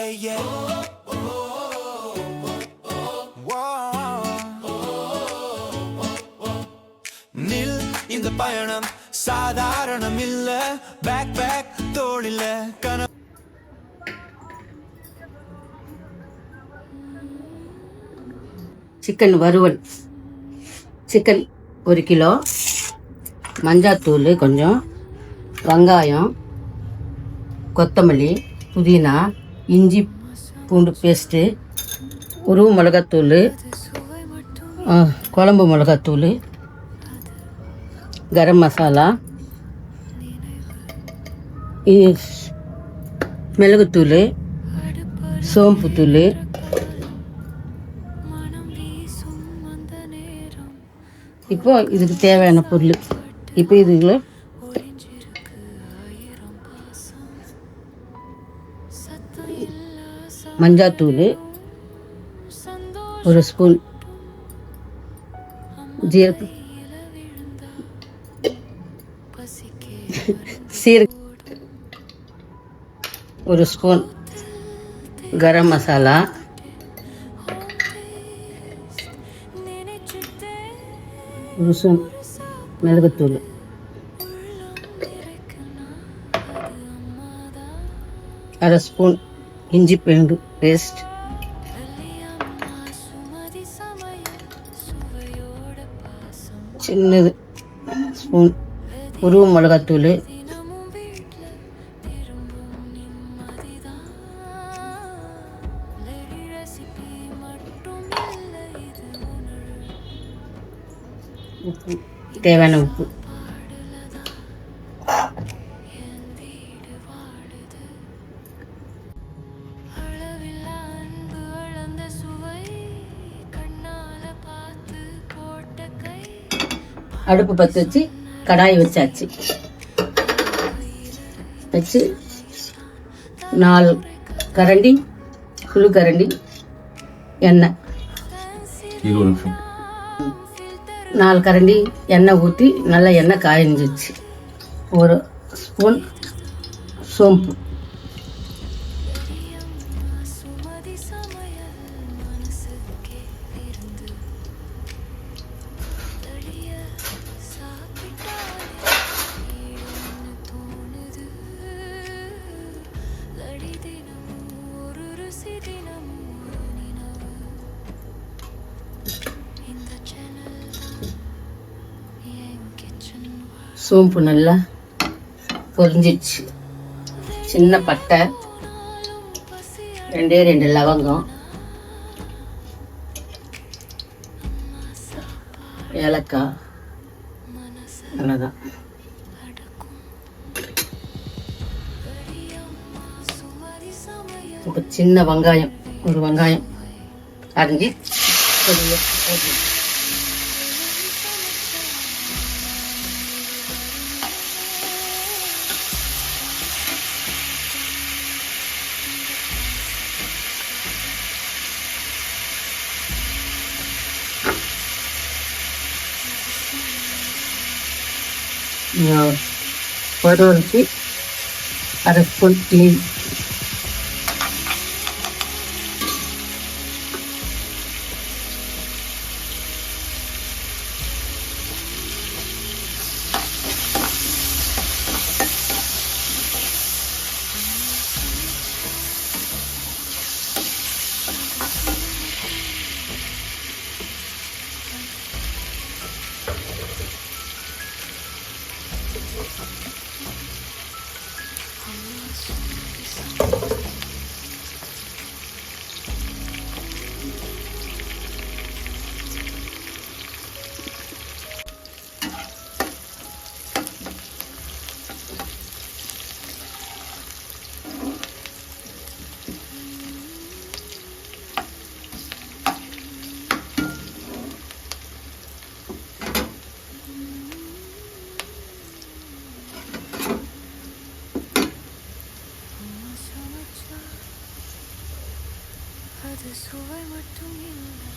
yeah. நில் இந்த பயணம் சாதாரணம் இல்ல பேக் பேக் தோளில கன சிக்கன் வறுவல். சிக்கன் 1 கிலோ, மஞ்சாத்தூள் கொஞ்சம், வெங்காயம், கொத்தமல்லி, புதினா, இஞ்சி பூண்டு பேஸ்ட்டு, உருவு மிளகாத்தூள், குழம்பு மிளகாத்தூள், கரம் மசாலா, மிளகுத்தூள், சோம்புத்தூள். இப்போ இதுக்கு தேவையான பொருள். இப்போ இதுல மஞ்சாத்தூள் 1 ஸ்பூன், சீரகம் 1 ஸ்பூன், கரம் மசாலா, மிளகுத்தூள், அரை ஸ்பூன் இஞ்சி பூண்டு பேஸ்ட், சின்னது ஸ்பூன் உருவு மிளகாத்தூள், உப்பு, தேவையான உப்பு. அடுப்பு பற்ற வச்சு கடாய் வச்சாச்சு. வச்சு 4 கரண்டி புழு கரண்டி எண்ணெய், 4 கரண்டி எண்ணெய் ஊற்றி நல்லா எண்ணெய் காய்ஞ்சிச்சு. 1 ஸ்பூன் சோம்பு, சோம்பு நல்லா பொரிஞ்சிடுச்சு. சின்ன பட்டை, 2 லவங்கம், ஏலக்காய், அவ்வளோதான். இப்போ சின்ன வெங்காயம், 1 வெங்காயம் அரிஞ்சு போட்டு வறுவலுக்கு அரை ஸ்பூன் தீனி, அது சுவை மட்டும் இல்லை.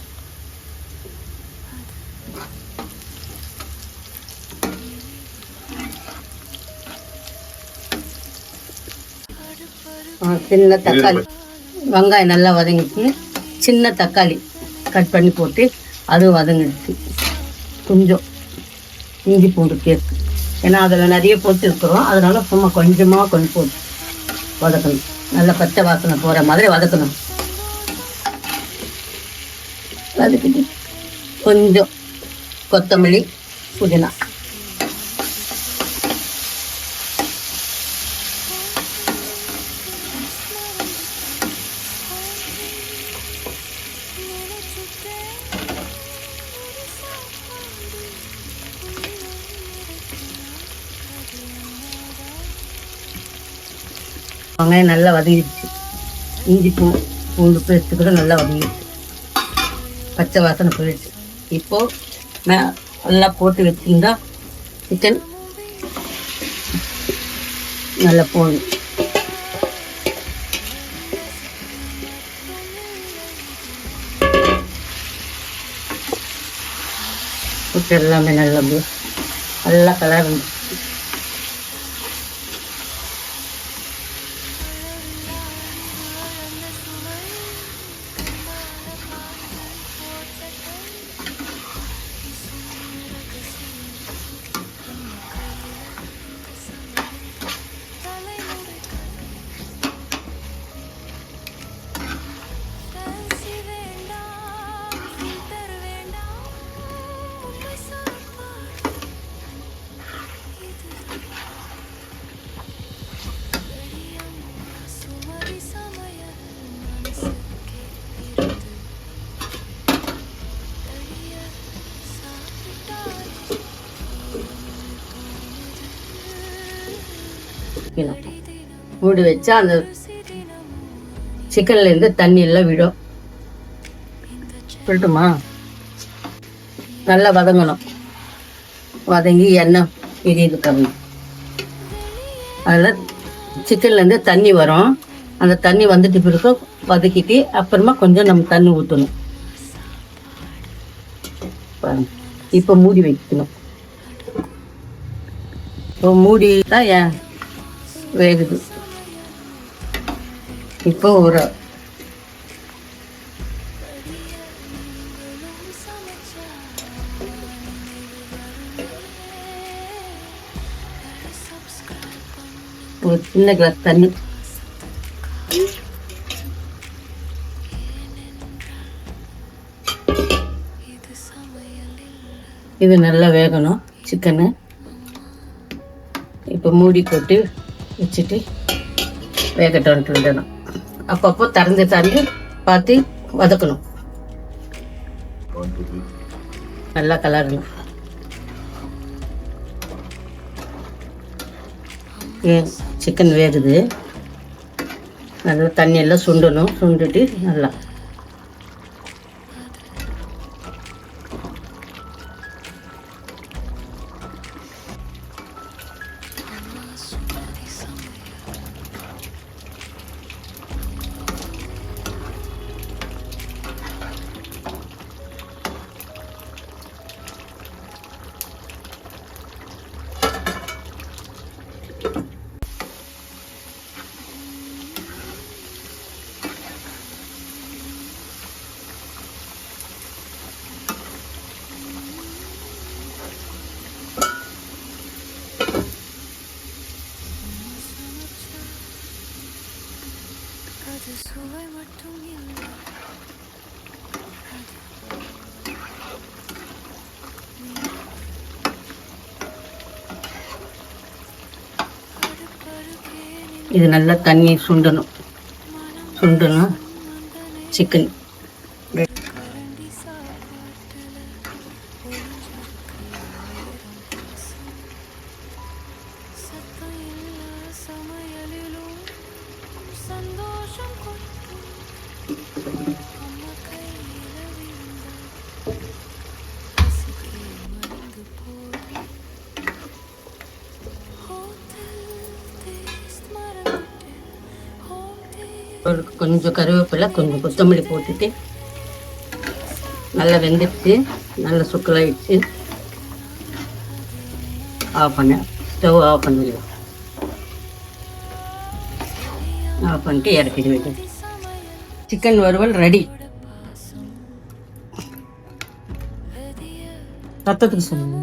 சின்ன தக்காளி வெங்காயம் நல்லா வதங்கிட்டு சின்ன தக்காளி கட் பண்ணி போட்டு அது வதங்கிடுச்சு. கொஞ்சம் இஞ்சி பூண்டு பேஸ்ட், ஏன்னா அதில் நிறைய போட்டு இருக்கிறோம், அதனால சும்மா கொஞ்சமாக கொஞ்சம் போட்டு வதக்கணும். நல்லா பச்சை வாசனை போகிற மாதிரி வதக்கணும். வதக்கிட்டு கொஞ்சம் கொத்தமல்லி புதினா வெங்காயம் நல்லா வதங்கிடுச்சு. இஞ்சி பூண்டு பேஸ்ட்டு கூட நல்லா வதங்கிடுச்சு. பச்சை வாசனை போயிடுச்சு. இப்போது நல்லா போட்டு வச்சுருந்தா சிக்கன் நல்லா போடணும். போட்டு எல்லாமே நல்லா கலர் மூடி வச்சா அந்த சிக்கன்லேருந்து தண்ணி எல்லாம் விடும். சொல்லட்டுமா? நல்லா வதங்கணும். வதங்கி எண்ணெய் எரியுது கம்மி. அதில் சிக்கன்லேருந்து தண்ணி வரும். அந்த தண்ணி வந்துட்டு பிறகு வதக்கிட்டு அப்புறமா கொஞ்சம் நம்ம தண்ணி ஊற்றணும். இப்போ மூடி வைக்கணும். இப்போ மூடி தான் ஏன் வேகுது. இப்போ ஒரு சின்ன கிளாஸ் தண்ணி இது நல்லா வேகணும் சிக்கனு. இப்போ மூடி போட்டு வச்சுட்டு வேகட்டோன்ட்டு விடணும். அப்பப்போ திறந்து பார்த்து வதக்கணும். நல்லா கலரணும். சிக்கன் வேகுது. நல்லா தண்ணியெல்லாம் சுண்டணும். சுண்டுட்டு நல்லா இது நல்லா தண்ணி சுண்டணும். சிக்கன் கொஞ்சம் கருவேப்பிலை கொஞ்சம் கொத்தமல்லி போட்டுட்டு நல்லா வெந்துட்டு நல்லா சுக்கலாயிடுச்சு. ஸ்டவ் ஆஃப் பண்ணிடலாம். ஆஃப் பண்ணிட்டு இறக்கிட்டு வைக்கணும். சிக்கன் வறுவல் ரெடி. ரத்தத்துக்கு சொல்லுங்க.